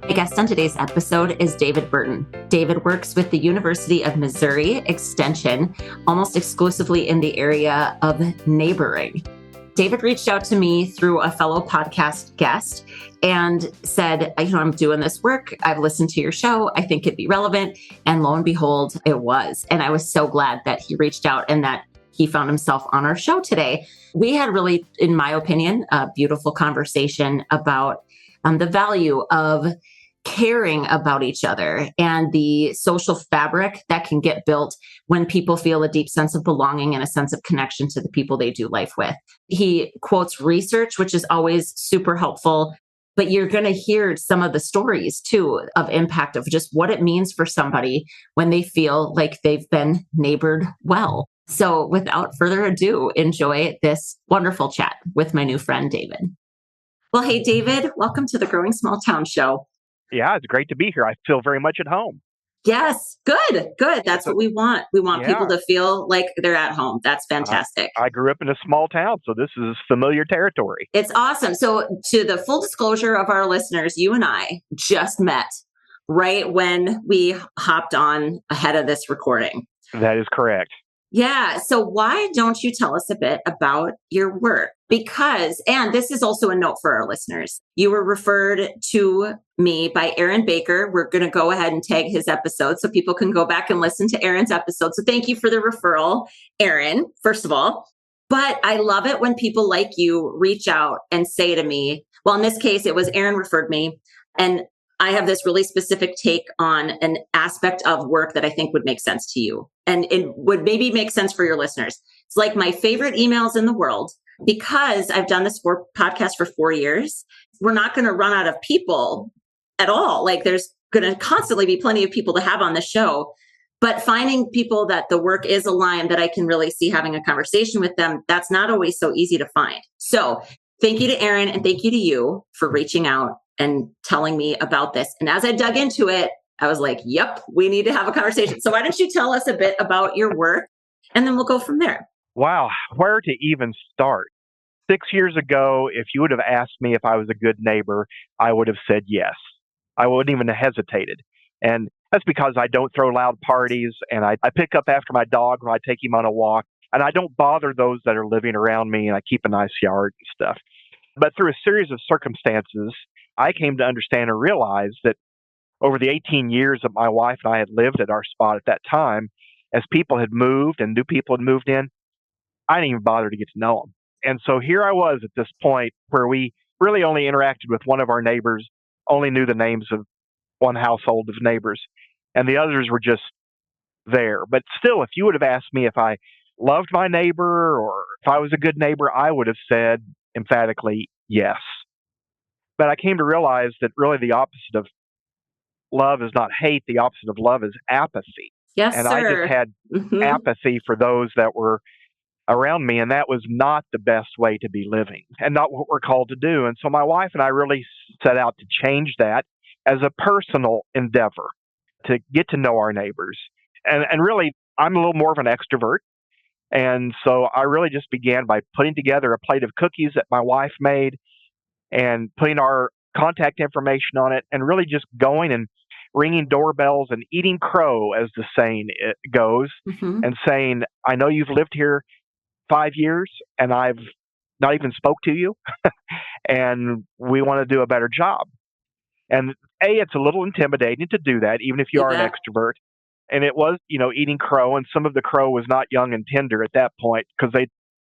My guest on today's episode is David Burton. David works with the University of Missouri Extension, almost exclusively in the area of neighboring. David reached out to me through a fellow podcast guest and said, I'm doing this work. I've listened to your show. I think it'd be relevant. And lo and behold, it was. And I was so glad that he reached out and that he found himself on our show today. We had really, in my opinion, a beautiful conversation about the value of caring about each other and the social fabric that can get built when people feel a deep sense of belonging and a sense of connection to the people they do life with. He quotes research, which is always super helpful, but you're going to hear some of the stories too of impact of just what it means for somebody when they feel like they've been neighbored well. So without further ado, enjoy this wonderful chat with my new friend, David. Well, hey, David, welcome to the Growing Small Town Show. Yeah, it's great to be here. I feel very much at home. Yes, good. That's what we want. We want people to feel like they're at home. That's fantastic. I grew up in a small town, so this is familiar territory. It's awesome. So to the full disclosure of our listeners, you and I just met right when we hopped on ahead of this recording. That is correct. Yeah. So why don't you tell us a bit about your work? Because, and this is also a note for our listeners, you were referred to me by Aaron Baker. We're going to go ahead and tag his episode so people can go back and listen to Aaron's episode. So thank you for the referral, Aaron, first of all. But I love it when people like you reach out and say to me, well, in this case, it was Aaron referred me, and I have this really specific take on an aspect of work that I think would make sense to you. And it would maybe make sense for your listeners. It's like my favorite emails in the world because I've done this podcast for 4 years. We're not going to run out of people at all. Like there's going to constantly be plenty of people to have on the show, but finding people that the work is aligned, that I can really see having a conversation with them, that's not always so easy to find. So thank you to Aaron and thank you to you for reaching out and telling me about this. And as I dug into it, I was like, yep, we need to have a conversation. So why don't you tell us a bit about your work and then we'll go from there. Wow, where to even start? 6 years ago, if you would have asked me if I was a good neighbor, I would have said yes. I wouldn't even have hesitated. And that's because I don't throw loud parties and I pick up after my dog when I take him on a walk. And I don't bother those that are living around me and I keep a nice yard and stuff. But through a series of circumstances, I came to understand and realize that over the 18 years that my wife and I had lived at our spot at that time, as people had moved and new people had moved in, I didn't even bother to get to know them. And so here I was at this point where we really only interacted with one of our neighbors, only knew the names of one household of neighbors, and the others were just there. But still, if you would have asked me if I loved my neighbor or if I was a good neighbor, I would have said emphatically yes. But I came to realize that really the opposite of love is not hate. The opposite of love is apathy. Yes, and sir. I just had apathy for those that were around me. And that was not the best way to be living and not what we're called to do. And so my wife and I really set out to change that as a personal endeavor to get to know our neighbors. And really, I'm a little more of an extrovert. And so I really just began by putting together a plate of cookies that my wife made and putting our contact information on it and really just going and ringing doorbells and eating crow, as the saying goes, and saying, I know you've lived here 5 years and I've not even spoke to you and we want to do a better job. And it's a little intimidating to do that, even if you are an extrovert. And it was, eating crow, and some of the crow was not young and tender at that point because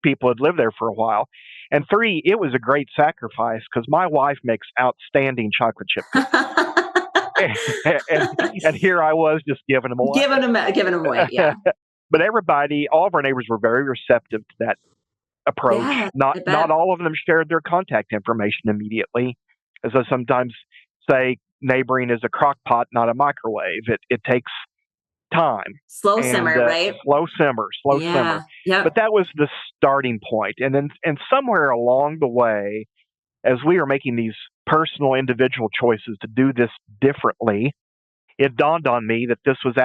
people had lived there for a while. And 3, it was a great sacrifice because my wife makes outstanding chocolate chip cookies. and here I was just giving them away. Giving them away, yeah. But everybody, all of our neighbors were very receptive to that approach. Yeah, not all of them shared their contact information immediately. As I sometimes say, neighboring is a crock pot, not a microwave. It takes time. Slow simmer, right? Slow simmer. Yep. But that was the starting point. And then somewhere along the way, as we were making these personal individual choices to do this differently, it dawned on me that this was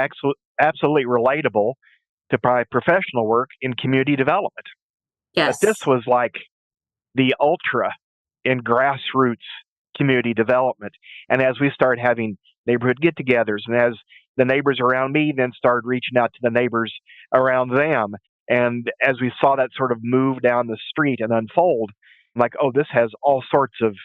absolutely relatable to my professional work in community development. Yes. But this was like the ultra in grassroots community development. And as we started having neighborhood get-togethers, and as the neighbors around me then started reaching out to the neighbors around them, and as we saw that sort of move down the street and unfold, I'm like, oh, this has all sorts of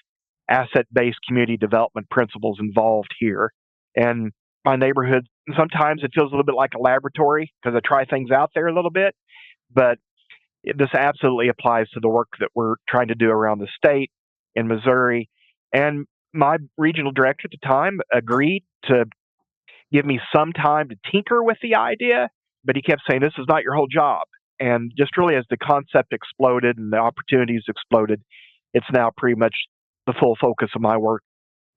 asset-based community development principles involved here. And my neighborhood, sometimes it feels a little bit like a laboratory because I try things out there a little bit, but this absolutely applies to the work that we're trying to do around the state in Missouri. And my regional director at the time agreed to give me some time to tinker with the idea, but he kept saying, this is not your whole job. And just really as the concept exploded and the opportunities exploded, it's now pretty much the full focus of my work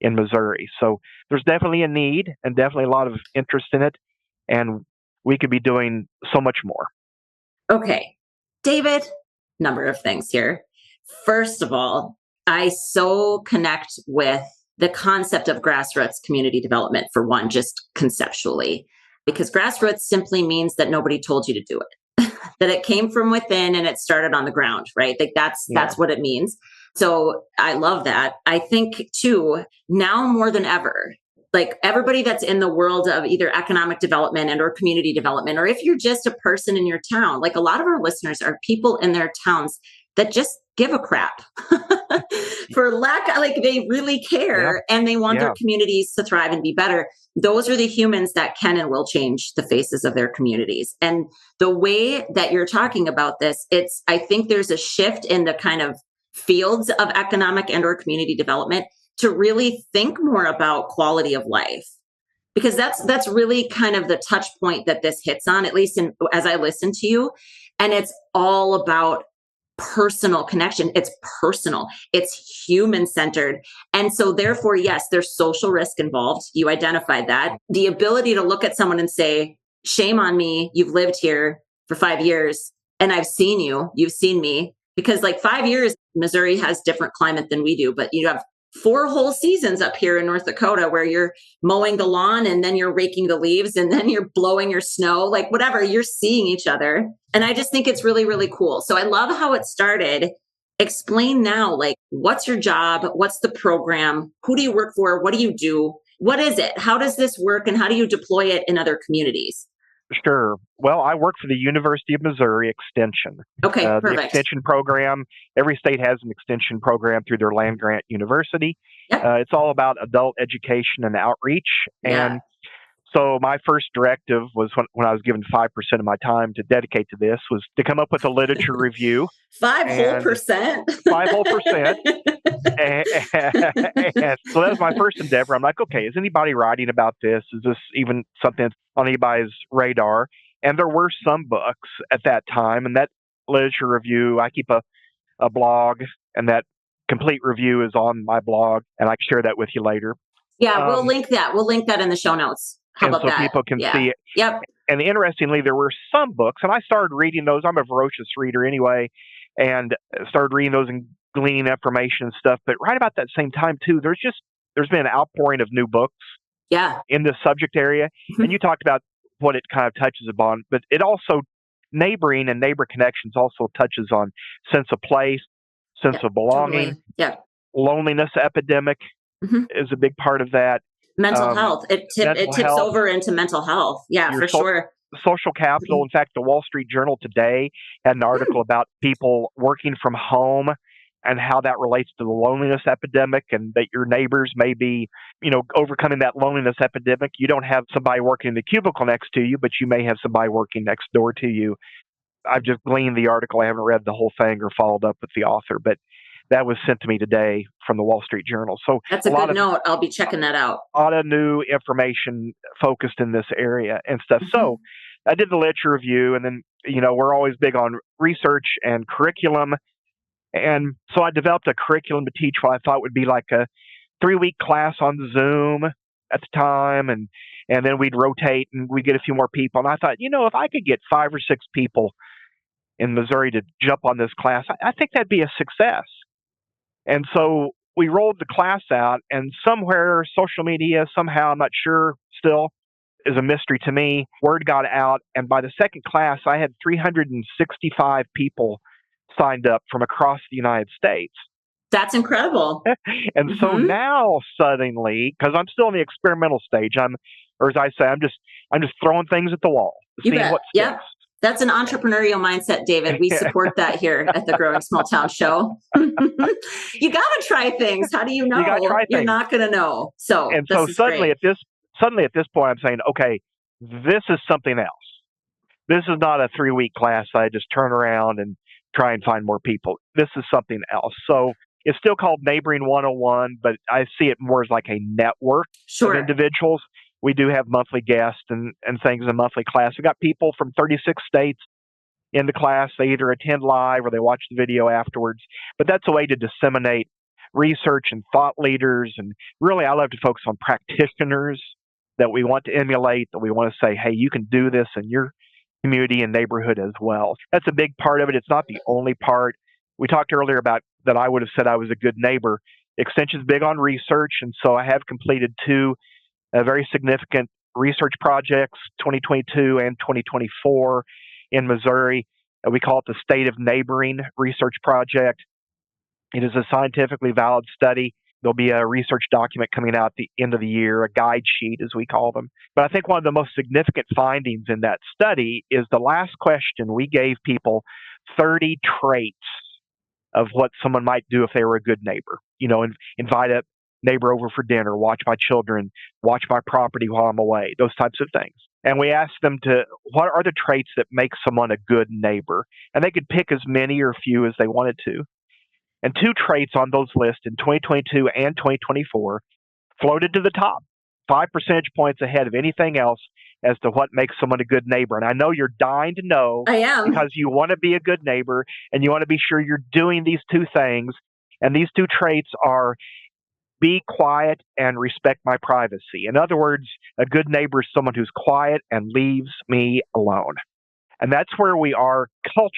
in Missouri. So there's definitely a need and definitely a lot of interest in it. And we could be doing so much more. Okay. David, number of things here. First of all, I so connect with the concept of grassroots community development, for one, just conceptually, because grassroots simply means that nobody told you to do it, that it came from within and it started on the ground, right? Like that's what it means. So I love that. I think too, now more than ever, like everybody that's in the world of either economic development and or community development, or if you're just a person in your town, like a lot of our listeners are people in their towns that just give a crap for lack, like they really care and they want their communities to thrive and be better. Those are the humans that can and will change the faces of their communities. And the way that you're talking about this, I think there's a shift in the kind of fields of economic and or community development to really think more about quality of life, because that's really kind of the touch point that this hits on, at least as I listen to you. And it's all about personal connection. It's personal. It's human centered. And so therefore, yes, there's social risk involved. You identified that. The ability to look at someone and say, shame on me. You've lived here for 5 years and I've seen you. You've seen me. Because like 5 years, Missouri has different climate than we do, but you have 4 whole seasons up here in North Dakota where you're mowing the lawn and then you're raking the leaves and then you're blowing your snow, like whatever, you're seeing each other. And I just think it's really, really cool. So I love how it started. Explain now, like, what's your job? What's the program? Who do you work for? What do you do? What is it? How does this work? And how do you deploy it in other communities? Sure. Well, I work for the University of Missouri Extension. Okay, perfect. The extension program, every state has an extension program through their land-grant university. Yep. It's all about adult education and outreach. And so my first directive was when I was given 5% of my time to dedicate to this was to come up with a literature review. 5% 5%. And so that was my first endeavor. I'm like, okay, is anybody writing about this? Is this even something that's on anybody's radar? And there were some books at that time. And that literature review, I keep a blog, and that complete review is on my blog, and I can share that with you later. Yeah, we'll link that. We'll link that in the show notes. How about that? So people can see it. Yep. And interestingly, there were some books, and I started reading those. I'm a voracious reader anyway, and started reading those and gleaning information and stuff. But right about that same time, too, there's been an outpouring of new books in this subject area. Mm-hmm. And you talked about what it kind of touches upon, but it also, neighboring and neighbor connections also touches on sense of place, sense of belonging. Totally. Yeah. Loneliness epidemic is a big part of that. Mental health. It tips over into mental health. Yeah, for sure. Social capital. In fact, the Wall Street Journal today had an article about people working from home and how that relates to the loneliness epidemic, and that your neighbors may be, overcoming that loneliness epidemic. You don't have somebody working in the cubicle next to you, but you may have somebody working next door to you. I've just gleaned the article. I haven't read the whole thing or followed up with the author, but that was sent to me today from the Wall Street Journal. So that's a good note. I'll be checking that out. A lot of new information focused in this area and stuff. Mm-hmm. So I did the literature review, and then, we're always big on research and curriculum. And so I developed a curriculum to teach what I thought would be like a 3-week class on Zoom at the time. And then we'd rotate and we'd get a few more people. And I thought, if I could get 5 or 6 people in Missouri to jump on this class, I think that'd be a success. And so we rolled the class out, and somewhere, social media, somehow, I'm not sure still, is a mystery to me, word got out. And by the second class, I had 365 people signed up from across the United States. That's incredible. And so now suddenly, because I'm still in the experimental stage, or as I say, I'm just throwing things at the wall, seeing what sticks. Yep. That's an entrepreneurial mindset, David. We support that here at the Growing Small Town Show. You got to try things. How do you know? You got to try things. You're not going to know. So suddenly at this point, I'm saying, okay, this is something else. This is not a 3-week class. I just turn around and try and find more people. This is something else. So it's still called Neighboring 101, but I see it more as like a network of individuals. We do have monthly guests and things in monthly class. We got people from 36 states in the class. They either attend live or they watch the video afterwards. But that's a way to disseminate research and thought leaders. And really, I love to focus on practitioners that we want to emulate, that we want to say, hey, you can do this in your community and neighborhood as well. That's a big part of it. It's not the only part. We talked earlier about that I would have said I was a good neighbor. Extension's big on research, and so I have completed 2 very significant research projects, 2022 and 2024 in Missouri. We call it the State of Neighboring Research Project. It is a scientifically valid study. There'll be a research document coming out at the end of the year, a guide sheet, as we call them. But I think one of the most significant findings in that study is the last question. We gave people 30 traits of what someone might do if they were a good neighbor. Invite a neighbor over for dinner, watch my children, watch my property while I'm away, those types of things. And we asked them what are the traits that make someone a good neighbor? And they could pick as many or few as they wanted to. And 2 traits on those lists in 2022 and 2024 floated to the top, 5 percentage points ahead of anything else as to what makes someone a good neighbor. And I know you're dying to know. I am. Because you want to be a good neighbor and you want to be sure you're doing these 2 things. And these 2 traits are be quiet and respect my privacy. In other words, a good neighbor is someone who's quiet and leaves me alone. And that's where we are culturally.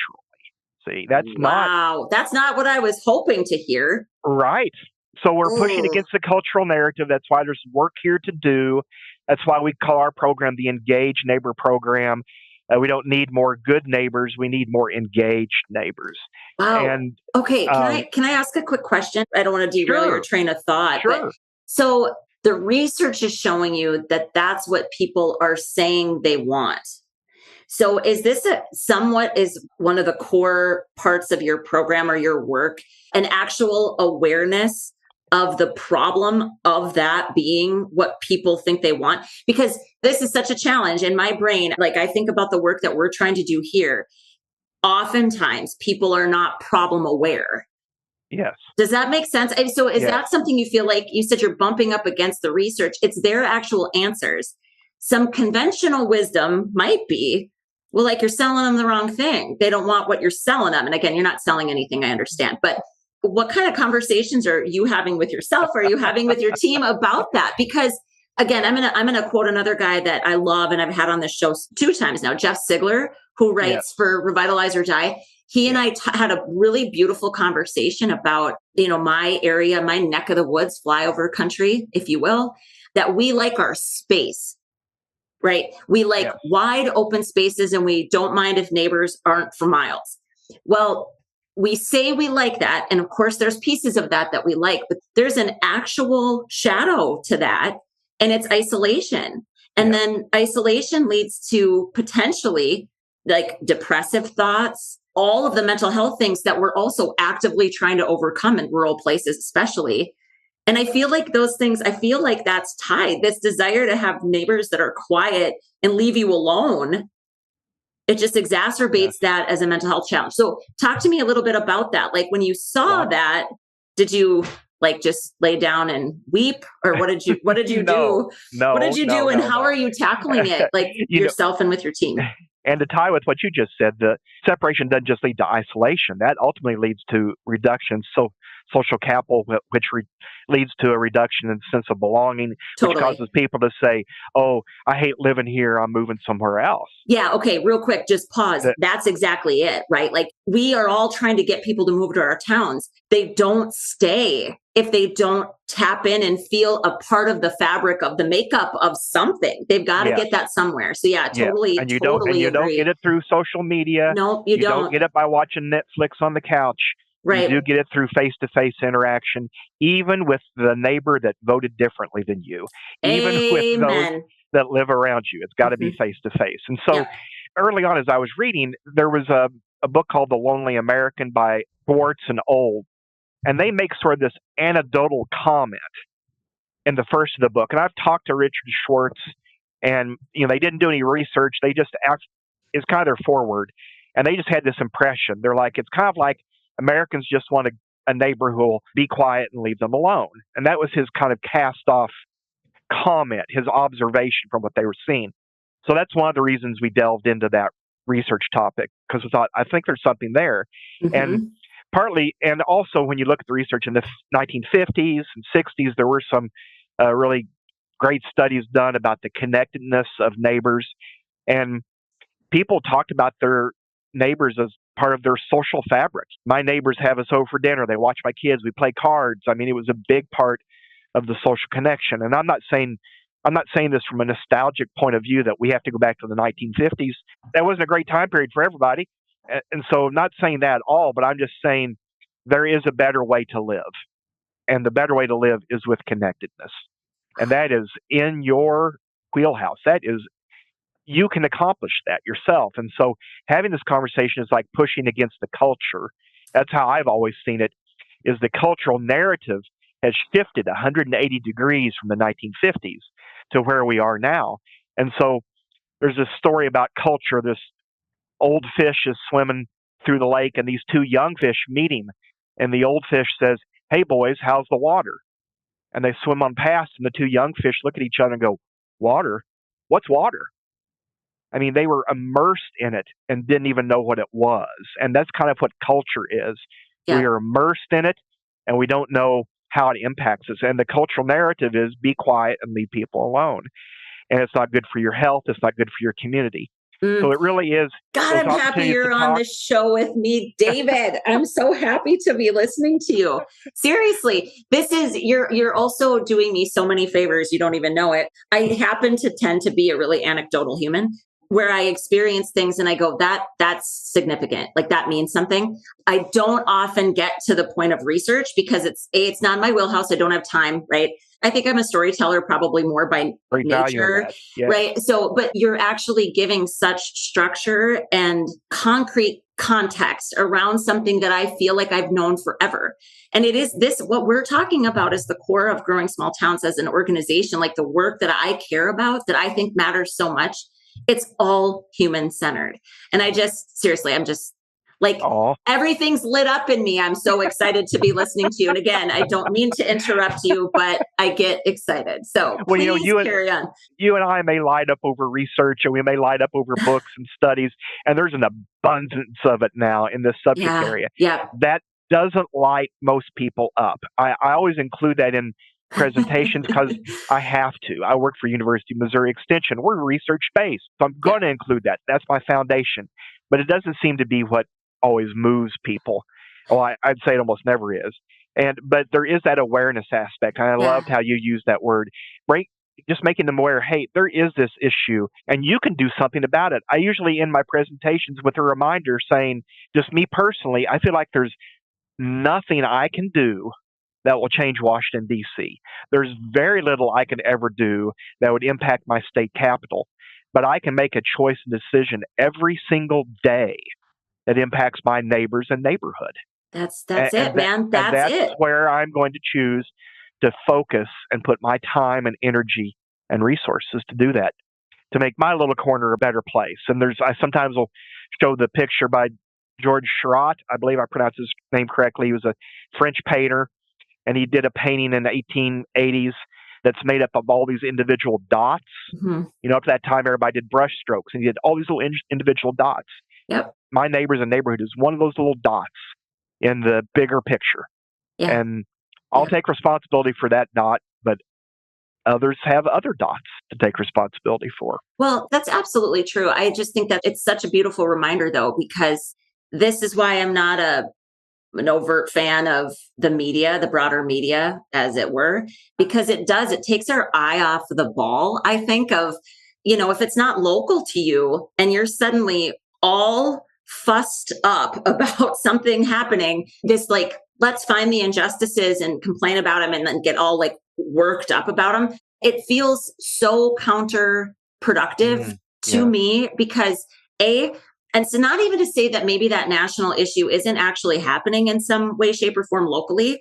See, that's not what I was hoping to hear. Right. So we're pushing against the cultural narrative. That's why there's work here to do. That's why we call our program the Engaged Neighbor Program. We don't need more good neighbors. We need more engaged neighbors. Wow. And okay, can I ask a quick question? I don't want to derail your train of thought. Sure. But, so the research is showing you that that's what people are saying they want. So is this somewhat is one of the core parts of your program or your work, an actual awareness of the problem of that being what people think they want? Because this is such a challenge in my brain. Like I think about the work that we're trying to do here. Oftentimes people are not problem aware. Yes. Does that make sense? And so is that something you feel like you said you're bumping up against the research? It's their actual answers. Some conventional wisdom might be, well, like you're selling them the wrong thing. They don't want what you're selling them. And again, you're not selling anything, I understand. But what kind of conversations are you having with yourself? Are you having with your team about that? Because again, I'm gonna quote another guy that I love and I've had on this show 2 times now, Jeff Sigler, who writes for Revitalize or Die. He and I had a really beautiful conversation about, my area, my neck of the woods, flyover country, if you will, that we like our space. Right? We like wide open spaces and we don't mind if neighbors aren't for miles. Well, we say we like that. And of course, there's pieces of that we like, but there's an actual shadow to that. And it's isolation. And then isolation leads to potentially like depressive thoughts, all of the mental health things that we're also actively trying to overcome in rural places, especially. And I feel like those things, that's tied. This desire to have neighbors that are quiet and leave you alone, it just exacerbates that as a mental health challenge. So talk to me a little bit about that. Like when you saw that, did you like just lay down and weep, or what did you do? No. What did you do? And how are you tackling it? Like yourself and with your team? And to tie with what you just said, the separation doesn't just lead to isolation. That ultimately leads to reduction. So social capital, which leads to a reduction in the sense of belonging, which causes people to say, oh, I hate living here. I'm moving somewhere else. Yeah. Okay. Real quick, just pause. That's exactly it, right? Like we are all trying to get people to move to our towns. They don't stay if they don't tap in and feel a part of the fabric of the makeup of something. They've got to get that somewhere. So totally. And you don't get it through social media. No, you don't. You don't get it by watching Netflix on the couch. Right. You do get it through face-to-face interaction, even with the neighbor that voted differently than you, even with those Amen. that live around you. It's got to be face-to-face. And so early on, as I was reading, there was a book called The Lonely American by Schwartz and Old, and they make sort of this anecdotal comment in the first of the book. And I've talked to Richard Schwartz, and they didn't do any research. They just it's kind of their forward, and they just had this impression. They're like, it's kind of like Americans just want a neighbor who will be quiet and leave them alone. And that was his kind of cast off comment, his observation from what they were seeing. So that's one of the reasons we delved into that research topic, because we thought, I think there's something there. And partly, and also when you look at the research in the 1950s and 60s, there were some really great studies done about the connectedness of neighbors. And people talked about their neighbors as part of their social fabric. My neighbors have us over for dinner. They watch my kids. We play cards. I mean, it was a big part of the social connection. And I'm not saying this from a nostalgic point of view that we have to go back to the 1950s. That wasn't a great time period for everybody. And so I'm not saying that at all, but I'm just saying there is a better way to live. And the better way to live is with connectedness. And that is in your wheelhouse. That is, you can accomplish that yourself. And so having this conversation is like pushing against the culture. That's how I've always seen it, is the cultural narrative has shifted 180 degrees from the 1950s to where we are now. And so there's this story about culture. This old fish is swimming through the lake, and these two young fish meet him. And the old fish says, "Hey, boys, how's the water?" And they swim on past, and the two young fish look at each other and go, "Water? What's water?" I mean, they were immersed in it and didn't even know what it was. And that's kind of what culture is. Yeah. We are immersed in it, and we don't know how it impacts us. And the cultural narrative is be quiet and leave people alone. And it's not good for your health. It's not good for your community. So it really is. God, I'm happy you're on the show with me, David. I'm so happy to be listening to you. Seriously, you're also doing me so many favors. You don't even know it. I happen to tend to be a really anecdotal human, where I experience things and I go, that's significant. Like that means something. I don't often get to the point of research because it's not in my wheelhouse. I don't have time, right? I think I'm a storyteller probably more by nature, right? So, but you're actually giving such structure and concrete context around something that I feel like I've known forever. And it is what we're talking about is the core of Growing Small Towns as an organization, like the work that I care about, that I think matters so much. It's all human centered. And I'm just like, everything's lit up in me. I'm so excited to be listening to you. And again, I don't mean to interrupt you, but I get excited. So please carry on. You and I may light up over research, and we may light up over books and studies. And there's an abundance of it now in this subject area. Yeah. That doesn't light most people up. I always include that in presentations because I have to. I work for University of Missouri Extension. We're research-based, so I'm going to include that. That's my foundation. But it doesn't seem to be what always moves people. Well, I'd say it almost never is. But there is that awareness aspect. And I loved how you used that word. Right? Just making them aware, hey, there is this issue, and you can do something about it. I usually end my presentations with a reminder saying, just me personally, I feel like there's nothing I can do that will change Washington, D.C. There's very little I can ever do that would impact my state capital, but I can make a choice and decision every single day that impacts my neighbors and neighborhood. That's it, man. That's it. That's where I'm going to choose to focus and put my time and energy and resources to do that, to make my little corner a better place. And I sometimes will show the picture by George Seurat. I believe I pronounced his name correctly. He was a French painter, and he did a painting in the 1880s that's made up of all these individual dots. Mm-hmm. Up to that time, everybody did brush strokes, and he did all these little individual dots. Yep. My neighbors and neighborhood is one of those little dots in the bigger picture. Yeah. And I'll take responsibility for that dot, but others have other dots to take responsibility for. Well, that's absolutely true. I just think that it's such a beautiful reminder, though, because this is why I'm not an overt fan of the media, the broader media, as it were, because it takes our eye off the ball. I think of, if it's not local to you and you're suddenly all fussed up about something happening, this like, let's find the injustices and complain about them and then get all like worked up about them. It feels so counterproductive to Yeah. me because and so not even to say that maybe that national issue isn't actually happening in some way, shape, or form locally,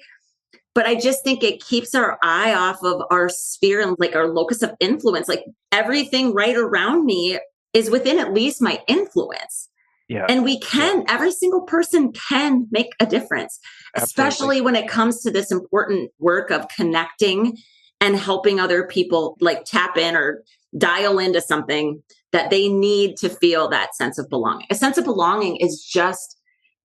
but I just think it keeps our eye off of our sphere and like our locus of influence. Like everything right around me is within at least my influence. Yeah. And every single person can make a difference, especially Absolutely. when it comes to this important work of connecting and helping other people like tap in or dial into something that they need to feel that sense of belonging. A sense of belonging is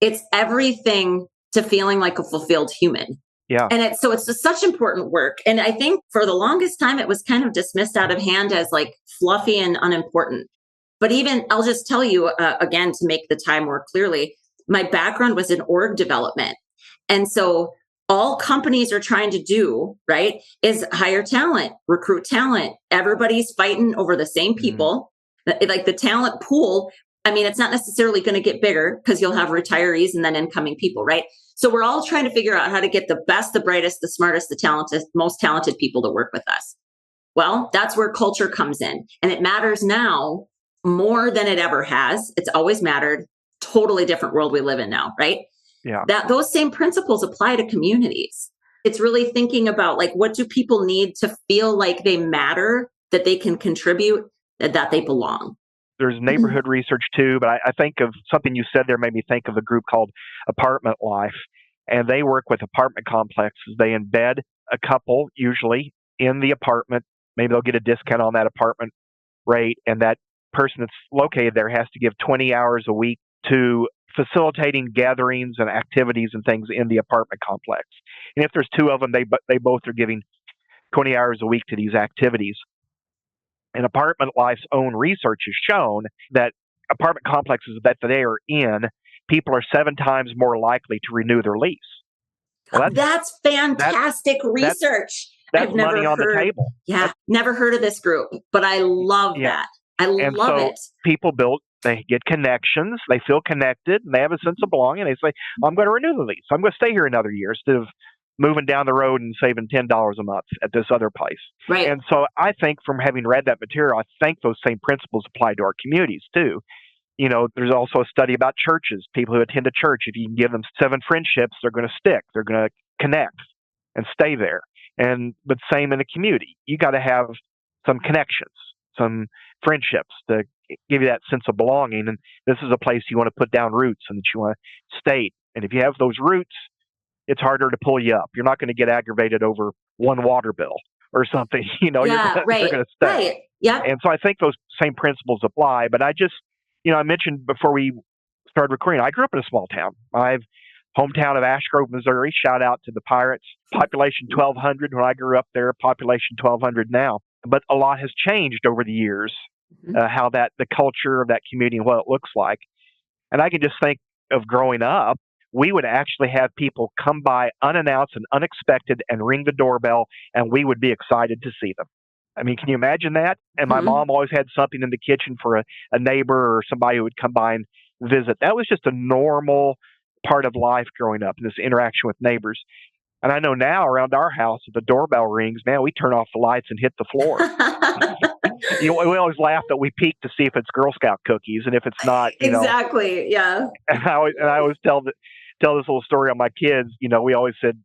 it's everything to feeling like a fulfilled human. Yeah. And it's just such important work. And I think for the longest time, it was kind of dismissed out of hand as like fluffy and unimportant. But even I'll just tell you again, to make the time more clearly, my background was in org development. And so all companies are trying to do, right, is hire talent, recruit talent. Everybody's fighting over the same people. Like the talent pool, I mean, it's not necessarily going to get bigger because you'll have retirees and then incoming people, right? So we're all trying to figure out how to get the best, the brightest, the smartest, the talented, most talented people to work with us. Well, that's where culture comes in. And it matters now more than it ever has. It's always mattered. Totally different world we live in now, right? Yeah. That those same principles apply to communities. It's really thinking about like, what do people need to feel like they matter, that they can contribute, that they belong. There's neighborhood research too, but I think of something you said there made me think of a group called Apartment Life, and they work with apartment complexes. They embed a couple usually in the apartment. Maybe they'll get a discount on that apartment rate, and that person that's located there has to give 20 hours a week to facilitating gatherings and activities and things in the apartment complex. And if there's two of them, they both are giving 20 hours a week to these activities. And Apartment Life's own research has shown that apartment complexes that they are in, people are 7 times more likely to renew their lease. Well, that's fantastic research. That's money on the table. Yeah, never heard of this group, but I love that. I love it. People they get connections, they feel connected, and they have a sense of belonging. They say, I'm going to renew the lease. I'm going to stay here another year instead of moving down the road and saving $10 a month at this other place. Right. And so I think from having read that material, I think those same principles apply to our communities too. You know, there's also a study about churches, people who attend a church. If you can give them 7 friendships, they're going to stick, they're going to connect and stay there. But same in the community. You got to have some connections, some friendships to give you that sense of belonging. And this is a place you want to put down roots and that you want to stay. And if you have those roots, it's harder to pull you up. You're not going to get aggravated over one water bill or something. You know, you're going to stay. Right. Yeah. And so I think those same principles apply. But I just, I mentioned before we started recording, I grew up in a small town. My hometown of Ash Grove, Missouri. Shout out to the Pirates. Population 1,200 when I grew up there. Population 1,200 now. But a lot has changed over the years. How the culture of that community and what it looks like. And I can just think of growing up, we would actually have people come by unannounced and unexpected and ring the doorbell, and we would be excited to see them. I mean, can you imagine that? And my mom always had something in the kitchen for a neighbor or somebody who would come by and visit. That was just a normal part of life growing up, this interaction with neighbors. And I know now around our house, if the doorbell rings, man, we turn off the lights and hit the floor. We always laugh that we peek to see if it's Girl Scout cookies, and if it's not, exactly, yeah. And I always tell this little story on my kids. We always said,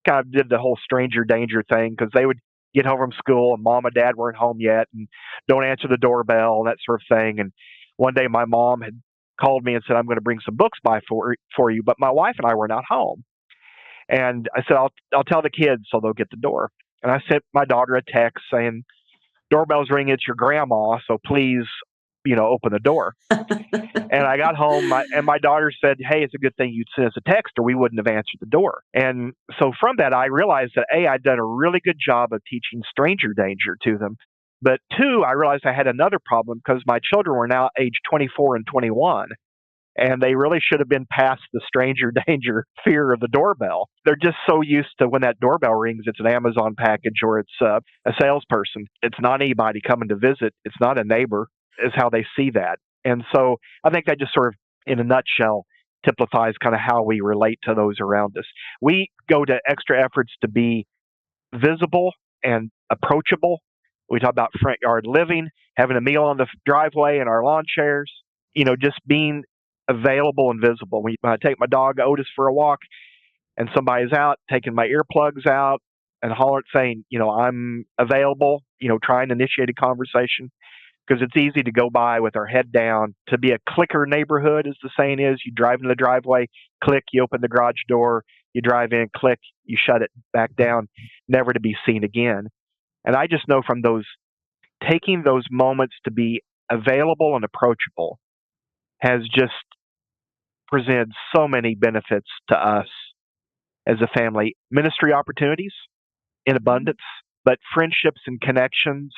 kind of did the whole stranger danger thing because they would get home from school and mom and dad weren't home yet, and don't answer the doorbell and that sort of thing. And one day my mom had called me and said, I'm going to bring some books by for you, but my wife and I were not home. And I said, I'll tell the kids so they'll get the door. And I sent my daughter a text saying, doorbell's ringing, it's your grandma, so please, open the door. And I got home, and my daughter said, hey, it's a good thing you'd send us a text or we wouldn't have answered the door. And so from that, I realized that A, I'd done a really good job of teaching stranger danger to them. But 2, I realized I had another problem because my children were now age 24 and 21. And they really should have been past the stranger danger fear of the doorbell. They're just so used to when that doorbell rings, it's an Amazon package or it's a salesperson. It's not anybody coming to visit. It's not a neighbor, is how they see that. And so I think that just sort of in a nutshell, typifies kind of how we relate to those around us. We go to extra efforts to be visible and approachable. We talk about front yard living, having a meal on the driveway in our lawn chairs, just being available and visible. When I take my dog Otis for a walk and somebody's out taking my earplugs out and hollering saying, I'm available, trying to initiate a conversation, because it's easy to go by with our head down. To be a clicker neighborhood, as the saying is, you drive into the driveway, click, you open the garage door, you drive in, click, you shut it back down, never to be seen again. And I just know from taking those moments to be available and approachable has just presented so many benefits to us as a family. Ministry opportunities in abundance, but friendships and connections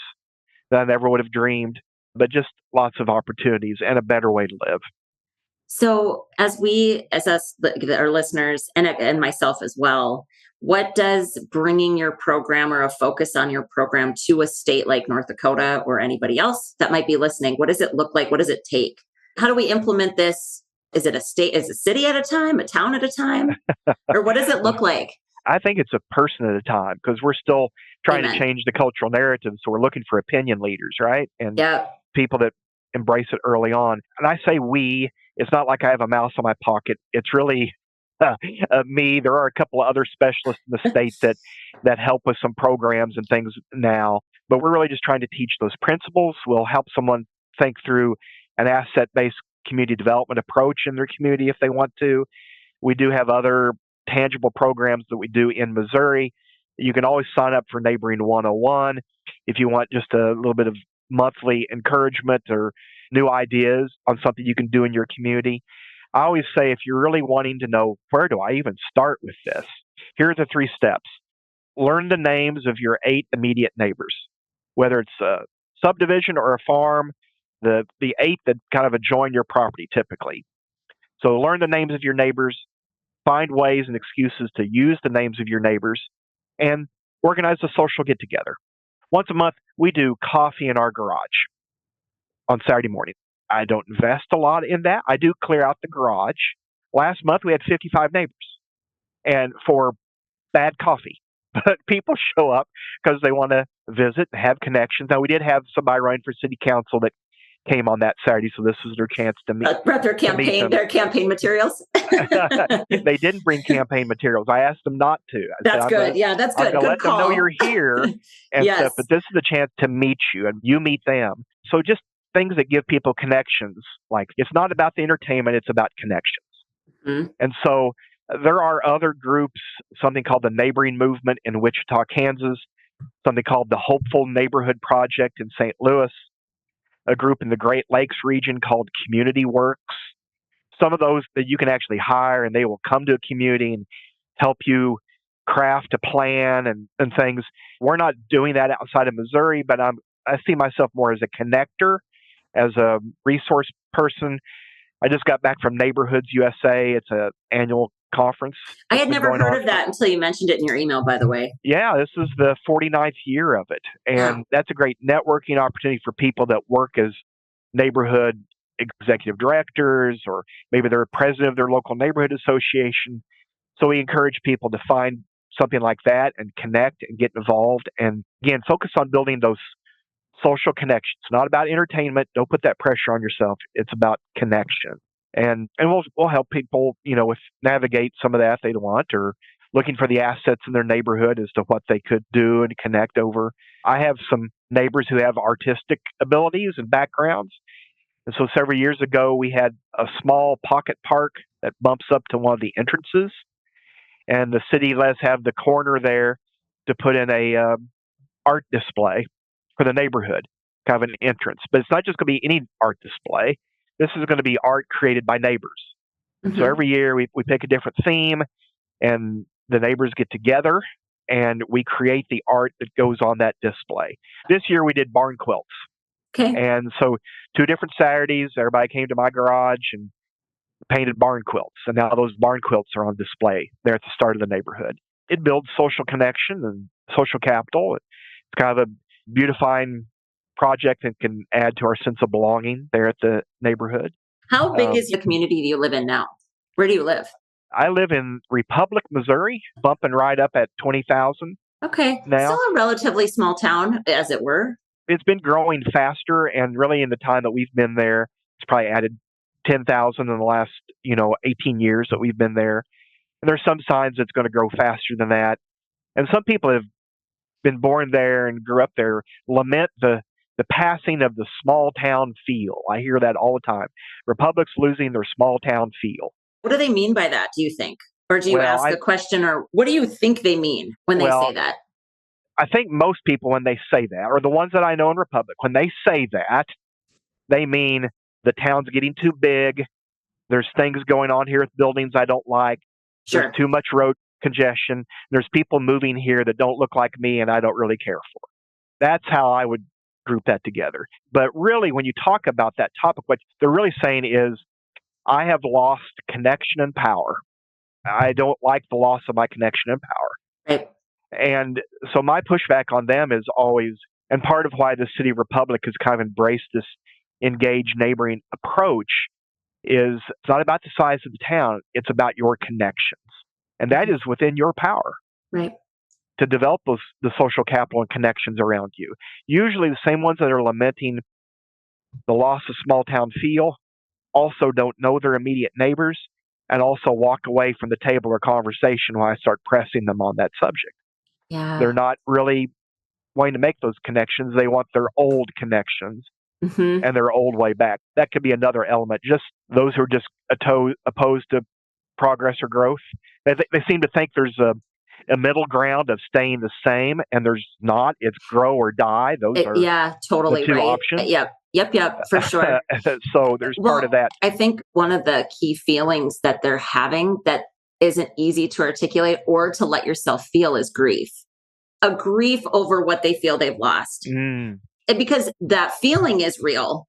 that I never would have dreamed, but just lots of opportunities and a better way to live. So as us, our listeners, and myself as well, what does bringing your program or a focus on your program to a state like North Dakota or anybody else that might be listening, what does it look like? What does it take? How do we implement this? Is it a city at a time, a town at a time? Or what does it look like? I think it's a person at a time, because we're still trying Amen. to change the cultural narrative. So we're looking for opinion leaders, right? And people that embrace it early on. And I say we, it's not like I have a mouse on my pocket. It's really me. There are a couple of other specialists in the state that help with some programs and things now. But we're really just trying to teach those principles. We'll help someone think through an asset-based community development approach in their community if they want to. We do have other tangible programs that we do in Missouri. You can always sign up for Neighboring 101 if you want just a little bit of monthly encouragement or new ideas on something you can do in your community. I always say, if you're really wanting to know, where do I even start with this? Here are the 3 steps. Learn the names of your 8 immediate neighbors, whether it's a subdivision or a farm, the 8 that kind of adjoin your property typically. So learn the names of your neighbors, find ways and excuses to use the names of your neighbors, and organize a social get-together. Once a month, we do coffee in our garage on Saturday morning. I don't invest a lot in that. I do clear out the garage. Last month, we had 55 neighbors, and for bad coffee. But people show up because they want to visit and have connections. Now, we did have somebody running for city council that came on that Saturday, so this was their chance to meet. Brought their campaign materials. They didn't bring campaign materials. I asked them not to. That's good. That's good. I'm going to let them know you're here and stuff, but this is the chance to meet you and you meet them. So just things that give people connections. Like, it's not about the entertainment, it's about connections. Mm-hmm. And so there are other groups, something called the Neighboring Movement in Wichita, Kansas, something called the Hopeful Neighborhood Project in St. Louis, a group in the Great Lakes region called Community Works. Some of those that you can actually hire, and they will come to a community and help you craft a plan and things. We're not doing that outside of Missouri, but I see myself more as a connector, as a resource person. I just got back from Neighborhoods USA. It's an annual conference. I had never heard of that until you mentioned it in your email, by the way. Yeah, this is the 49th year of it. And that's a great networking opportunity for people that work as neighborhood executive directors, or maybe they're president of their local neighborhood association. So we encourage people to find something like that and connect and get involved. And again, focus on building those social connections. Not about entertainment. Don't put that pressure on yourself. It's about connection. And we'll help people, with navigate some of that if they want, or looking for the assets in their neighborhood as to what they could do and connect over. I have some neighbors who have artistic abilities and backgrounds. And so several years ago, we had a small pocket park that bumps up to one of the entrances. And the city let us have the corner there to put in a art display for the neighborhood, kind of an entrance. But it's not just going to be any art display. This is going to be art created by neighbors. Mm-hmm. So every year we pick a different theme, and the neighbors get together and we create the art that goes on that display. This year we did barn quilts. Okay. And so 2 different Saturdays, everybody came to my garage and painted barn quilts. And now those barn quilts are on display there at the start of the neighborhood. It builds social connection and social capital. It's kind of a beautifying project that can add to our sense of belonging there at the neighborhood. How big is the community you live in now? Where do you live? I live in Republic, Missouri, bumping right up at 20,000 Okay. now. Still a relatively small town, as it were. It's been growing faster, and really in the time that we've been there, it's probably added 10,000 in the last, 18 years that we've been there. And there's some signs it's going to grow faster than that. And some people have been born there and grew up there lament the passing of the small town feel. I hear that all the time. Republic's losing their small town feel. What do they mean by that, do you think? Or do you ask a question, or what do you think they mean when they say that? I think most people, when they say that, or the ones that I know in Republic, when they say that, they mean the town's getting too big. There's things going on here with buildings I don't like. Sure. There's too much road congestion. There's people moving here that don't look like me and I don't really care for. That's how I would group that together. But really, when you talk about that topic, what they're really saying is, I have lost connection and power. I don't like the loss of my connection and power. Right. And so my pushback on them is always, and part of why the City of Republic has kind of embraced this engaged neighboring approach, is it's not about the size of the town, it's about your connections. And that is within your power. Right. To develop the social capital and connections around you. Usually the same ones that are lamenting the loss of small town feel also don't know their immediate neighbors and also walk away from the table or conversation when I start pressing them on that subject. Yeah. They're not really wanting to make those connections. They want their old connections and their old way back. That could be another element. Just those who are just opposed to progress or growth. They seem to think there's a middle ground of staying the same, and there's not. It's grow or die. Those are totally the two right. options. Yep, for sure. So there's part of that. I think one of the key feelings that they're having that isn't easy to articulate or to let yourself feel is grief. A grief over what they feel they've lost. Because that feeling is real.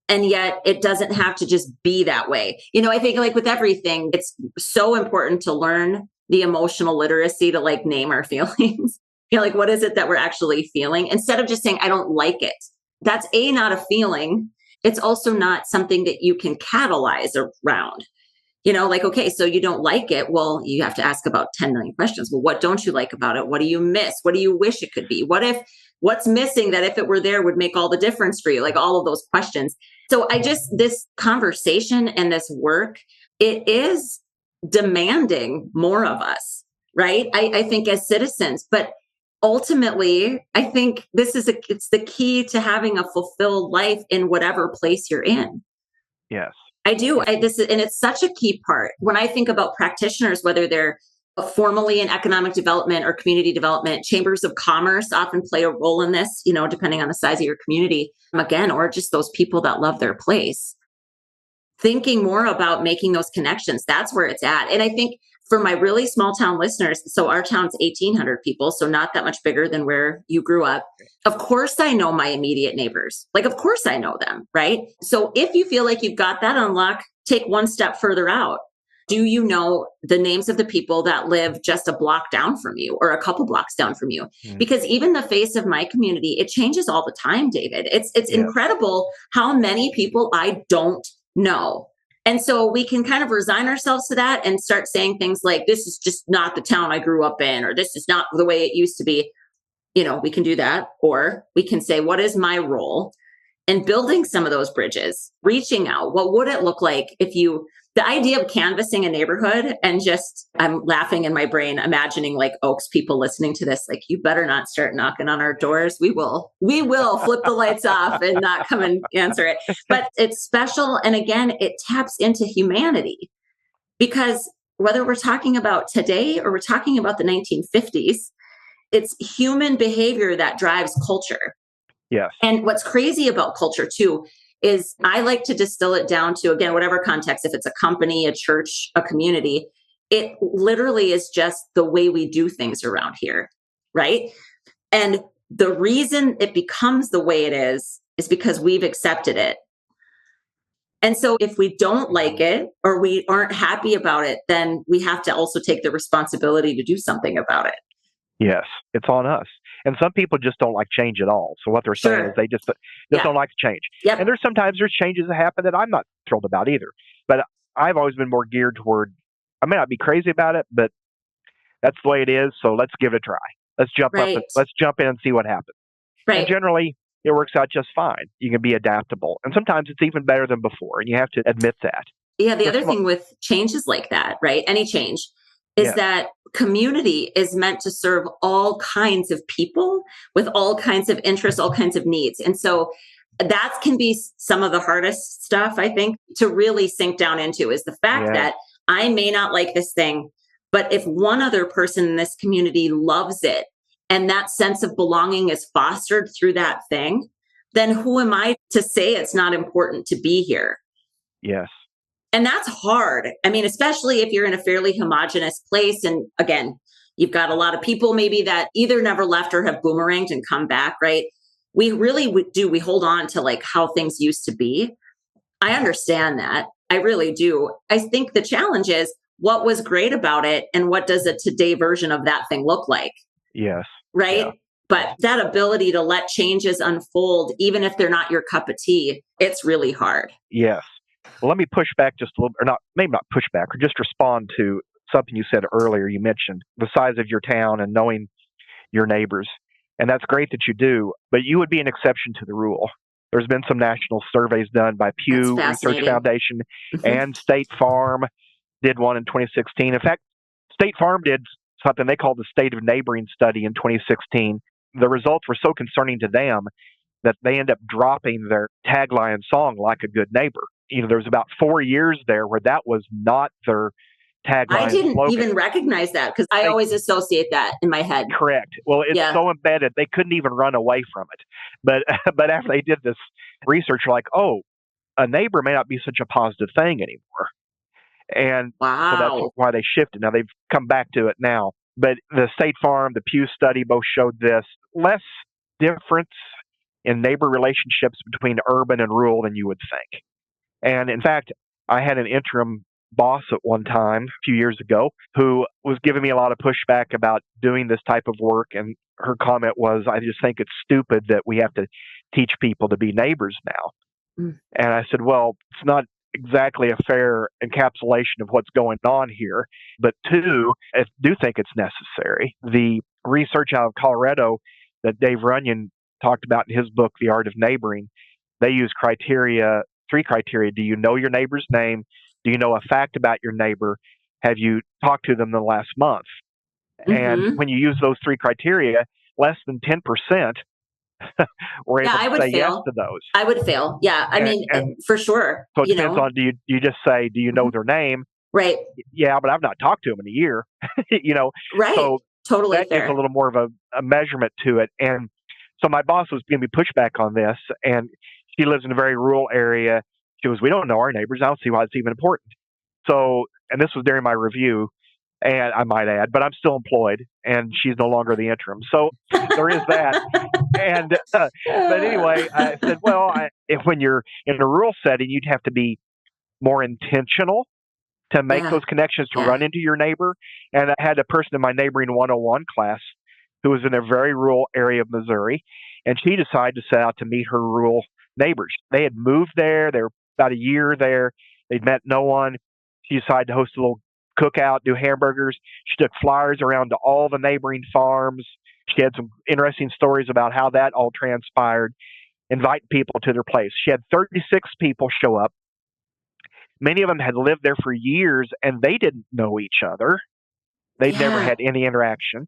And yet it doesn't have to just be that way. I think like with everything, it's so important to learn the emotional literacy to like name our feelings. Like what is it that we're actually feeling? Instead of just saying, I don't like it. That's not a feeling. It's also not something that you can catalyze around. Like, okay, so you don't like it. Well, you have to ask about 10 million questions. Well, what don't you like about it? What do you miss? What do you wish it could be? What's missing that if it were there would make all the difference for you? Like all of those questions. So this conversation and this work, it is demanding more of us, right? I think as citizens, but ultimately, I think it's the key to having a fulfilled life in whatever place you're in. Yes. I do. And it's such a key part. When I think about practitioners, whether they're formally in economic development or community development, chambers of commerce often play a role in this, depending on the size of your community, again, or just those people that love their place. Thinking more about making those connections, that's where it's at. And I think for my really small town listeners, so our town's 1,800 people, so not that much bigger than where you grew up. Of course, I know my immediate neighbors. Like, of course I know them, right? So if you feel like you've got that unlock, take one step further out. Do you know the names of the people that live just a block down from you or a couple blocks down from you? Because even the face of my community, it changes all the time, David. It's incredible how many people I don't know. And so we can kind of resign ourselves to that and start saying things like, this is just not the town I grew up in, or this is not the way it used to be. We can do that. Or we can say, what is my role in building some of those bridges, reaching out? What would it look like if the idea of canvassing a neighborhood and I'm laughing in my brain, imagining like Oaks people listening to this, like, you better not start knocking on our doors. We will flip the lights off and not come and answer it. But it's special. And again, it taps into humanity, because whether we're talking about today or we're talking about the 1950s, it's human behavior that drives culture. Yes. And what's crazy about culture too is I like to distill it down to, again, whatever context, if it's a company, a church, a community, it literally is just the way we do things around here, right? And the reason it becomes the way it is because we've accepted it. And so if we don't like it or we aren't happy about it, then we have to also take the responsibility to do something about it. Yes, it's on us. And some people just don't like change at all. So what they're saying is they just don't like to change. Yep. And there's sometimes changes that happen that I'm not thrilled about either. But I've always been more geared toward, I may not be crazy about it, but that's the way it is. So let's give it a try. Let's jump up and Right. let's jump in and see what happens. And Right. generally, it works out just fine. You can be adaptable. And sometimes it's even better than before. And you have to admit that. Yeah. The The other sm- thing with changes like that, right? Any change is yes. that community is meant to serve all kinds of people with all kinds of interests, all kinds of needs. And so that can be some of the hardest stuff, I think, to really sink down into is the fact Yes. that I may not like this thing, but if one other person in this community loves it and that sense of belonging is fostered through that thing, then who am I to say it's not important to be here? Yes. And that's hard. I mean, especially if you're in a fairly homogenous place. And again, you've got a lot of people maybe that either never left or have boomeranged and come back, right? We really do. We hold on to like how things used to be. I understand that. I really do. I think the challenge is what was great about it and what does a today version of that thing look like? Yes. Right. Yeah. But that ability to let changes unfold, even if they're not your cup of tea, it's really hard. Yes. Well, let me push back just a little, or not, maybe not push back, or just respond to something you said earlier. You mentioned the size of your town and knowing your neighbors. And that's great that you do, but you would be an exception to the rule. There's been some national surveys done by Pew Research Foundation and State Farm did one in 2016. In fact, State Farm did something they called the State of Neighboring Study in 2016. The results were so concerning to them that they ended up dropping their tagline song, Like a Good Neighbor. There was about 4 years there where that was not their tagline. I didn't slogan. Even recognize that because I always associate that in my head. Correct. Well, it's so embedded, they couldn't even run away from it. But after they did this research, like, oh, a neighbor may not be such a positive thing anymore. And so that's why they shifted. Now they've come back to it now. But the State Farm, the Pew study both showed this less difference in neighbor relationships between urban and rural than you would think. And in fact, I had an interim boss at one time, a few years ago, who was giving me a lot of pushback about doing this type of work. And her comment was, I just think it's stupid that we have to teach people to be neighbors now. Mm. And I said, well, it's not exactly a fair encapsulation of what's going on here. But two, I do think it's necessary. The research out of Colorado that Dave Runyon talked about in his book, The Art of Neighboring, they use three criteria. Do you know your neighbor's name? Do you know a fact about your neighbor? Have you talked to them in the last month? Mm-hmm. And when you use those three criteria, less than 10% were able to say yes to those. I would fail. Yeah. I mean, for sure. So it depends on, do you just say, do you know their name? Right. Yeah, but I've not talked to them in a year. Right. So totally that fair. gives a little more of a measurement to it. And so my boss was giving me pushback on this, and she lives in a very rural area. She goes, we don't know our neighbors. I don't see why it's even important. So, and this was during my review, and I might add, but I'm still employed, and she's no longer the interim. So there is that. And but anyway, I said, well, if when you're in a rural setting, you'd have to be more intentional to make those connections, to run into your neighbor. And I had a person in my neighboring 101 class who was in a very rural area of Missouri, and she decided to set out to meet her rural neighbors. They had moved there. They were about a year there. They'd met no one. She decided to host a little cookout, do hamburgers. She took flyers around to all the neighboring farms. She had some interesting stories about how that all transpired, invite people to their place. She had 36 people show up. Many of them had lived there for years, and they didn't know each other. They'd never had any interaction.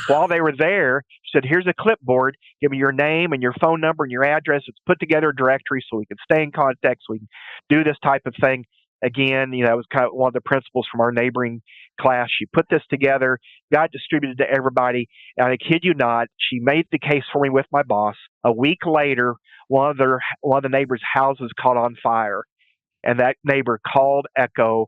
While they were there, she said, here's a clipboard. Give me your name and your phone number and your address. Let's put together a directory so we can stay in contact, so we can do this type of thing. Again, it was kind of one of the principles from our neighboring class. She put this together, got it distributed to everybody. And I kid you not, she made the case for me with my boss. A week later, one of the neighbors' houses caught on fire. And that neighbor called Echo,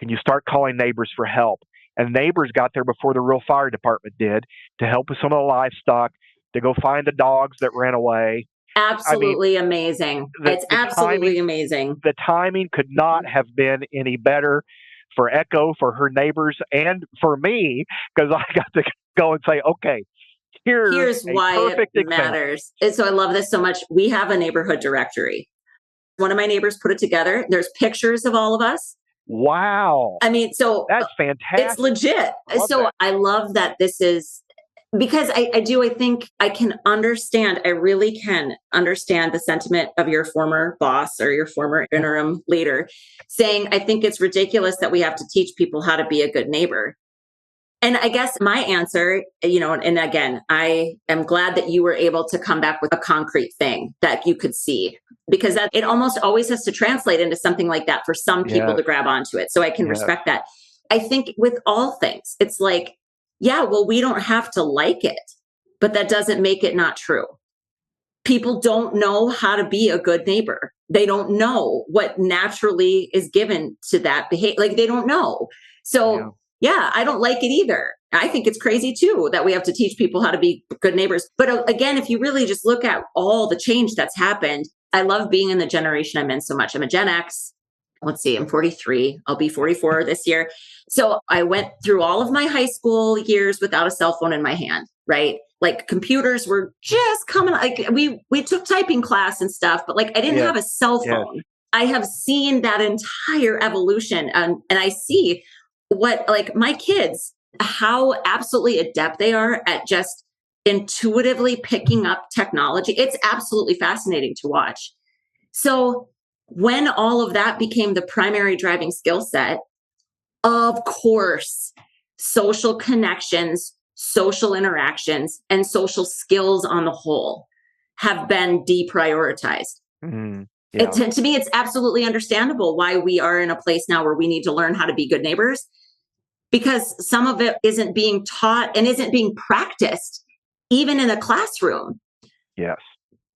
can you start calling neighbors for help? And neighbors got there before the rural fire department did to help with some of the livestock, to go find the dogs that ran away. Absolutely amazing. It's absolutely amazing. The timing could not have been any better for Echo, for her neighbors, and for me, because I got to go and say, okay, here's why it matters. And so I love this so much. We have a neighborhood directory. One of my neighbors put it together. There's pictures of all of us. Wow. I mean, so That's fantastic. it's legit. So that. I love that this is, because I think I can understand, I really can understand the sentiment of your former boss or your former interim leader saying, I think it's ridiculous that we have to teach people how to be a good neighbor. And I guess my answer, and again, I am glad that you were able to come back with a concrete thing that you could see, because that it almost always has to translate into something like that for some people to grab onto it. So I can respect that. I think with all things, it's like, yeah, well, we don't have to like it, but that doesn't make it not true. People don't know how to be a good neighbor. They don't know what naturally is given to that behavior. Like, they don't know. So yeah, I don't like it either. I think it's crazy too that we have to teach people how to be good neighbors. But again, if you really just look at all the change that's happened, I love being in the generation I'm in so much. I'm a Gen X. Let's see, I'm 43. I'll be 44 this year. So I went through all of my high school years without a cell phone in my hand, right? Like, computers were just coming, like we took typing class and stuff, but like I didn't have a cell phone. I have seen that entire evolution, and I see what, like, my kids, how absolutely adept they are at just intuitively picking up technology. It's absolutely fascinating to watch. So when all of that became the primary driving skill set, of course, social connections, social interactions, and social skills on the whole have been deprioritized. To me, it's absolutely understandable why we are in a place now where we need to learn how to be good neighbors, because some of it isn't being taught and isn't being practiced even in a classroom. Yes.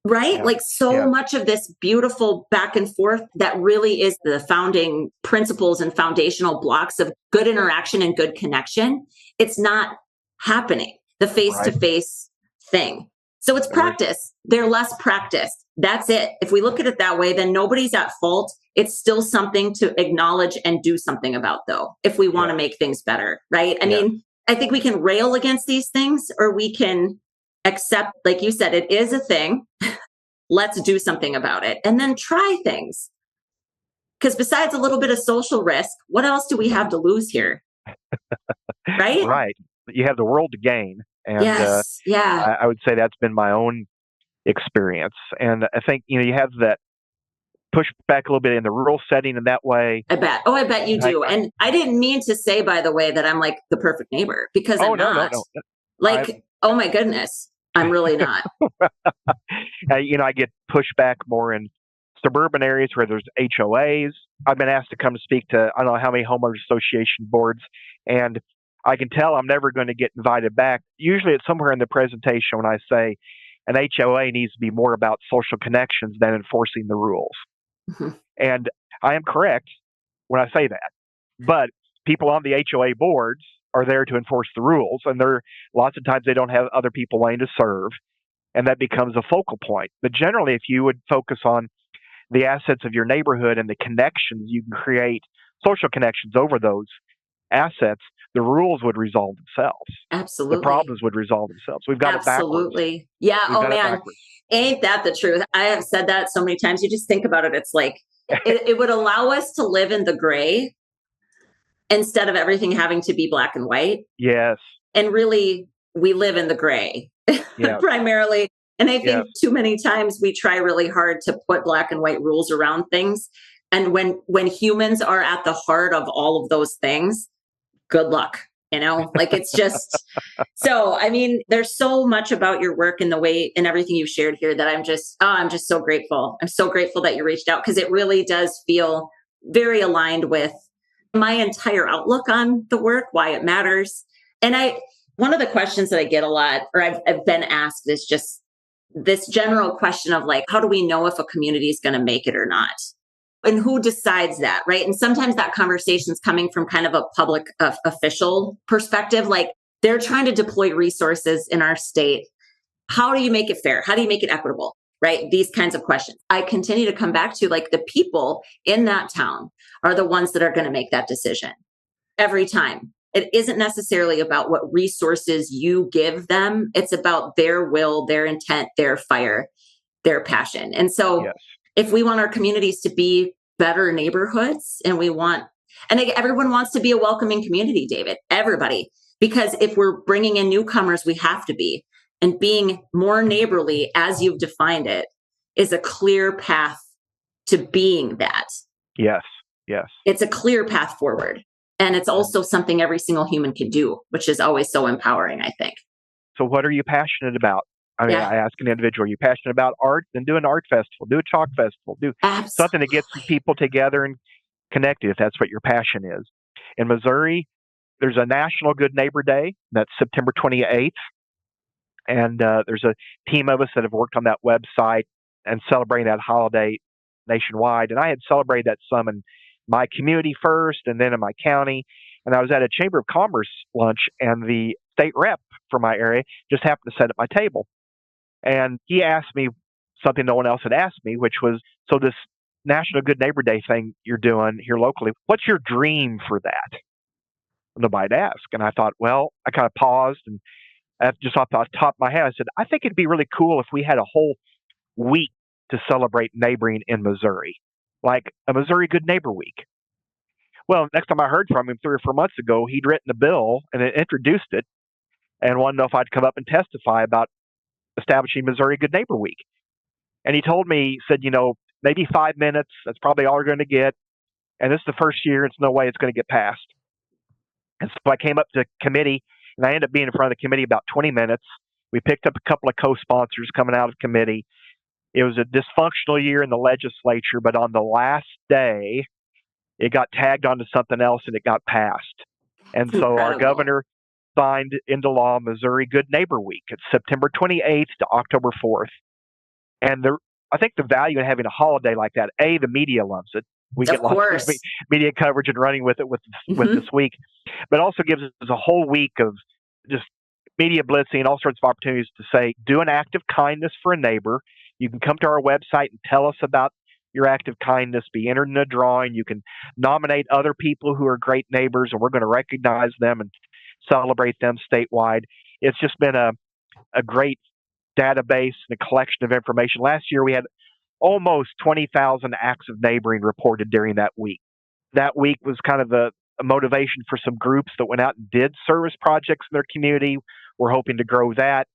Right? Yeah. Like, so much of this beautiful back and forth that really is the founding principles and foundational blocks of good interaction and good connection. It's not happening, the face-to-face thing. So it's practice. They're less practiced. That's it. If we look at it that way, then nobody's at fault. It's still something to acknowledge and do something about, though, if we want to make things better, right? I mean, I think we can rail against these things, or we can accept, like you said, it is a thing. Let's do something about it, and then try things. Because besides a little bit of social risk, what else do we have to lose here? Right? Right. You have the world to gain. And I would say that's been my own experience. And I think, you have that push back a little bit in the rural setting in that way. I bet. Oh, I bet you do. And I didn't mean to say, by the way, that I'm like the perfect neighbor, because I'm not. No. Like, oh my goodness, I'm really not. I get pushback more in suburban areas where there's HOAs. I've been asked to come speak to, I don't know how many homeowners association boards, and I can tell I'm never going to get invited back. Usually it's somewhere in the presentation when I say an HOA needs to be more about social connections than enforcing the rules. And I am correct when I say that. But people on the HOA boards are there to enforce the rules, and lots of times they don't have other people wanting to serve, and that becomes a focal point. But generally, if you would focus on the assets of your neighborhood and the connections you can create, social connections over those assets, the rules would resolve themselves. Absolutely. The problems would resolve themselves. We've got it backwards. Absolutely. Yeah. Oh man, ain't that the truth? I have said that so many times. You just think about it. It's like, it would allow us to live in the gray instead of everything having to be black and white. Yes. And really, we live in the gray primarily. And I think too many times we try really hard to put black and white rules around things. And when humans are at the heart of all of those things, good luck, like, it's just, so, I mean, there's so much about your work and the way and everything you've shared here that I'm just so grateful. I'm so grateful that you reached out, because it really does feel very aligned with my entire outlook on the work, why it matters. And one of the questions that I get a lot, or I've been asked, is just this general question of, like, how do we know if a community is going to make it or not? And who decides that, right? And sometimes that conversation is coming from kind of a public official perspective, like they're trying to deploy resources in our state. How do you make it fair? How do you make it equitable, right? These kinds of questions. I continue to come back to, like, the people in that town are the ones that are going to make that decision every time. It isn't necessarily about what resources you give them. It's about their will, their intent, their fire, their passion. And so if we want our communities to be better neighborhoods and everyone wants to be a welcoming community, David, everybody, because if we're bringing in newcomers, we have to be. And being more neighborly, as you've defined it, is a clear path to being that. Yes, yes. It's a clear path forward. And it's also something every single human can do, which is always so empowering, I think. So what are you passionate about? I mean, I ask an individual, are you passionate about art? Then do an art festival, do a chalk festival, do something that gets people together and connected, if that's what your passion is. In Missouri, there's a National Good Neighbor Day. That's September 28th. And there's a team of us that have worked on that website and celebrating that holiday nationwide. And I had celebrated that some in my community first and then in my county. And I was at a Chamber of Commerce lunch, and the state rep for my area just happened to sit at my table. And he asked me something no one else had asked me, which was, so this National Good Neighbor Day thing you're doing here locally, what's your dream for that? Nobody had asked. And I thought, well, I kind of paused and just off the top of my head, I said, I think it'd be really cool if we had a whole week to celebrate neighboring in Missouri, like a Missouri Good Neighbor Week. Well, next time I heard from him 3 or 4 months ago, he'd written a bill and introduced it and wanted to know if I'd come up and testify about establishing Missouri Good Neighbor Week. And he told me, he said, maybe 5 minutes, that's probably all we're going to get. And this is the first year, it's no way it's going to get passed. And so I came up to committee, and I ended up being in front of the committee about 20 minutes. We picked up a couple of co-sponsors coming out of committee. It was a dysfunctional year in the legislature, but on the last day, it got tagged onto something else and it got passed. And so Incredible. Our governor signed into law Missouri Good Neighbor Week. It's September 28th to October 4th. And I think the value in having a holiday like that, the media loves it. We get lots of media coverage and running with it with this week, but also gives us a whole week of just media blitzing, all sorts of opportunities to say, do an act of kindness for a neighbor. You can come to our website and tell us about your act of kindness, be entered in a drawing. You can nominate other people who are great neighbors, and we're going to recognize them and celebrate them statewide. It's just been a great database and a collection of information. Last year, we had almost 20,000 acts of neighboring reported during that week. That week was kind of a motivation for some groups that went out and did service projects in their community. We're hoping to grow that.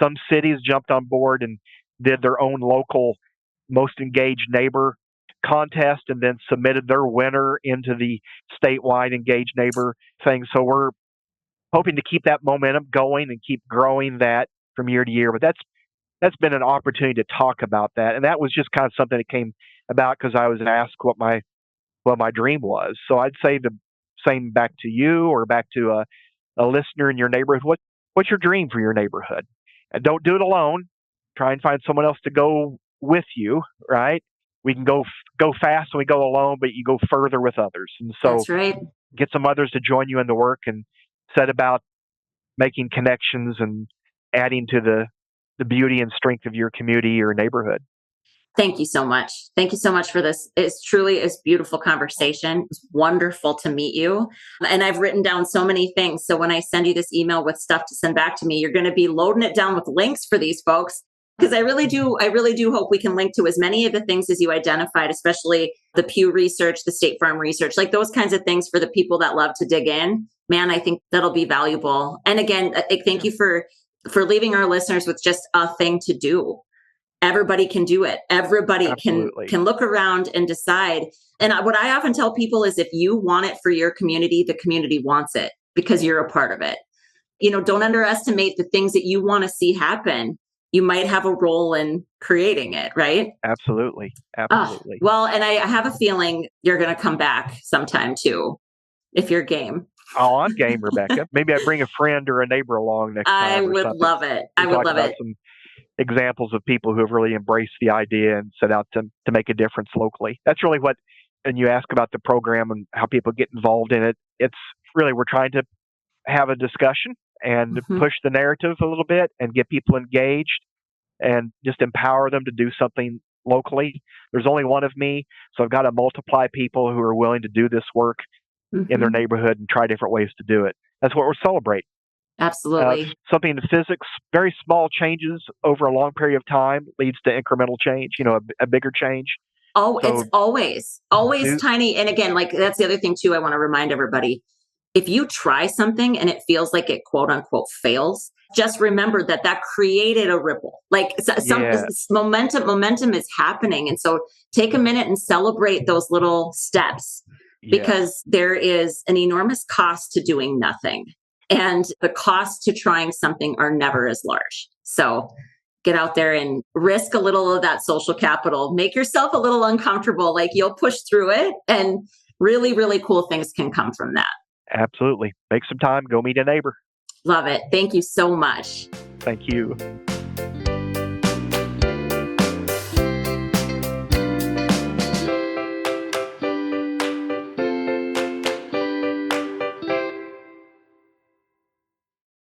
Some cities jumped on board and did their own local most engaged neighbor contest and then submitted their winner into the statewide engaged neighbor thing. So we're hoping to keep that momentum going and keep growing that from year to year. But that's been an opportunity to talk about that. And that was just kind of something that came about because I was asked what my dream was. So I'd say the same back to you or back to a listener in your neighborhood. What's your dream for your neighborhood? And don't do it alone. Try and find someone else to go with you, right? We can go fast when we go alone, but you go further with others. And so that's right. Get some others to join you in the work and set about making connections and adding to the beauty and strength of your community or neighborhood. Thank you so much. Thank you so much for this. It's truly a beautiful conversation. It's wonderful to meet you. And I've written down so many things. So when I send you this email with stuff to send back to me, you're going to be loading it down with links for these folks. Because I really do hope we can link to as many of the things as you identified, especially the Pew research, the State Farm research, like those kinds of things for the people that love to dig in. Man, I think that'll be valuable. And again, thank you for leaving our listeners with just a thing to do. Everybody can do it. Everybody can look around and decide. And what I often tell people is if you want it for your community, the community wants it because you're a part of it. Don't underestimate the things that you want to see happen. You might have a role in creating it, right? Absolutely. Well, and I have a feeling you're going to come back sometime too, if you're game. Oh, I'm game, Rebecca. Maybe I bring a friend or a neighbor along next time. I would love it. I would love it. Some examples of people who have really embraced the idea and set out to make a difference locally. That's really what, and you ask about the program and how people get involved in it. It's really, we're trying to have a discussion and push the narrative a little bit and get people engaged and just empower them to do something locally. There's only one of me, so I've got to multiply people who are willing to do this work in their neighborhood and try different ways to do it. That's what we're celebrating. Absolutely. Something in physics, very small changes over a long period of time leads to incremental change, a bigger change. Oh, So it's always do, tiny. And again, like that's the other thing too, I want to remind everybody. If you try something and it feels like it quote unquote fails, just remember that created a ripple. Like some yeah, momentum is happening. And so take a minute and celebrate those little steps yes, because there is an enormous cost to doing nothing. And the costs to trying something are never as large. So get out there and risk a little of that social capital. Make yourself a little uncomfortable. Like you'll push through it and really, really cool things can come from that. absolutely. Make some time, go meet a neighbor. Love it. Thank you so much. Thank you.